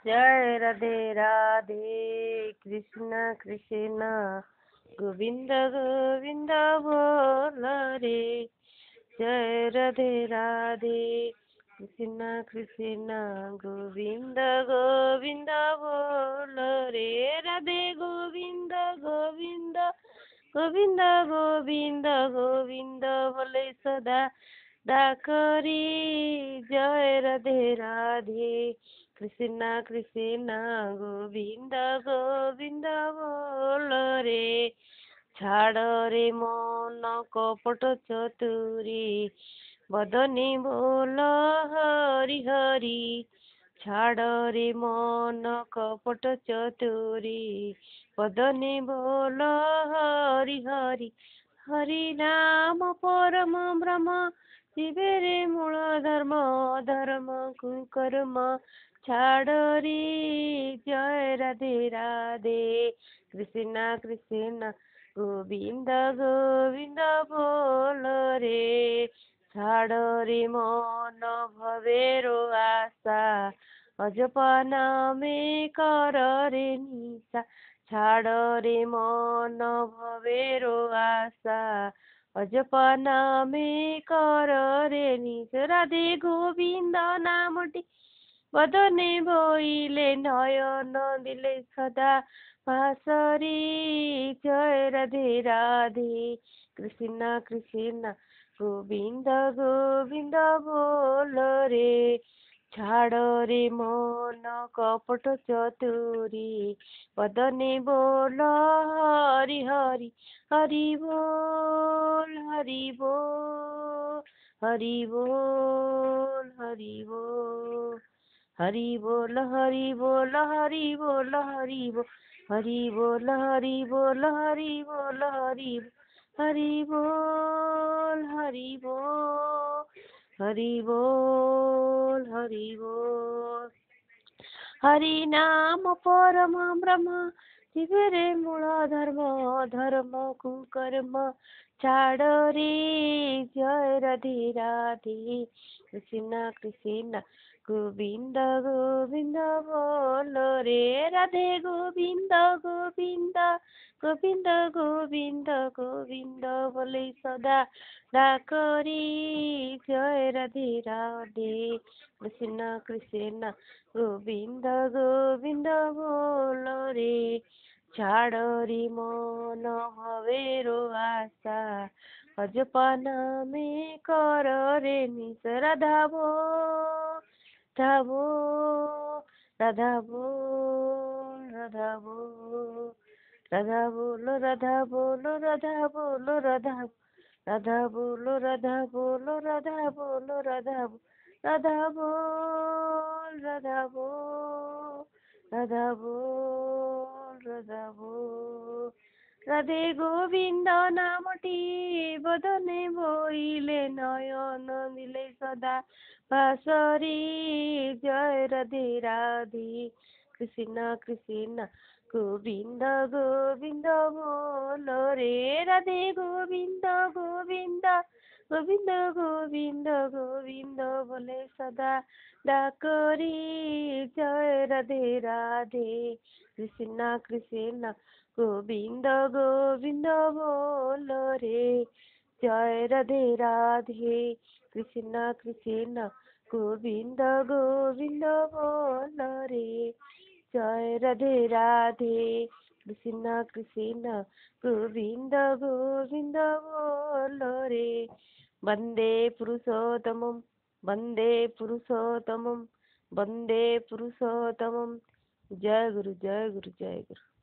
जय राधे राधे कृष्ण कृष्ण गोविंद गोविंद बोल रे। जय राधे राधे कृष्ण कृष्ण गोविंद गोविंद बोल रे। राधे गोविंद गोविंद गोविंद गोविंद गोविंद बोले सदा डाकरी। जय राधे राधे कृष्ण कृष्ण गोविंद गोविंद बोल रे। छाड़ रे मन कपट चतुरी बदनी बोल हरि हरि। छाड़ रे मन कपट चतुरी बदनी बोल हरि हरि। हरि नाम परम ब्रह्म शिवे रे मूल धर्म धर्म कुकर्म छाड़ रे। जय राधे राधे कृष्ण कृष्ण गोविंद गोविंद बोल रे। छाड़ रे मन भवेरो आशा अजपना में कर रे निशा। छाड़ रे मन भवेरो आशा अजपना में कर रे निज। राधे गोविंद नामटी बदने बोइले नयन दिले सदा भासरी। जय राधे राधे कृष्ण कृष्ण गोविंद गोविंद बोल रे। छाड़ रे मन कपट चतुरी बदने बोल हरि हरि। हरि बोल हरि बोल हरि बोल हरि बोल हरि बोल हरि बोल हरि बोल हरि बोल हरि बोल हरि बोल हरि बोल हरि बोल हरि बोल हरि बोल हरि बोल। हरि नाम परम ब्रह्म शिवे रे मूल धर्म धर्म कुकर्म छाड़ रे। जय राधे राधे कृष्ण कृष्ण गोविंद गोविंद बोल रे। राधे गोविंद गोविंद गोविंद गोविंद गोविंद बोले सदा डाकरी। जय राधे राधे कृष्ण कृष्ण गोविंद गोविंद बोल रे। छाड़ रे मन भवेरो आशा अजपना में कर रे निस। राधा बोल राधा बोल राधा बोल राधा बोल राधा बोल राधा बोल राधा बोल राधा राधा बोल राधा बोल राधा बोल राधा राधा बोल राधा बोल राधा बोल राधा बोल। राधे गोविंद नामटी बदने बोइले नयन दिले सदा भासरी। जय राधे राधे कृष्ण कृष्ण गोविंद गोविंद बोल रे। राधे गोविंद गोविंद गोविंद गोविंद गोविंद बोले सदा डाकरी। जय राधे राधे कृष्ण कृष्ण गोविंद गोविंद बोल रे। जय राधे राधे कृष्ण कृष्ण गोविंद गोविंद बोल रे। जय राधे राधे कृष्ण कृष्ण गोविंद गोविंद बोल रे। वंदे पुरुषोत्तमं वंदे पुरुषोत्तमं वंदे पुरुषोत्तमं। जय गुरु जय गुरु जय गुरु।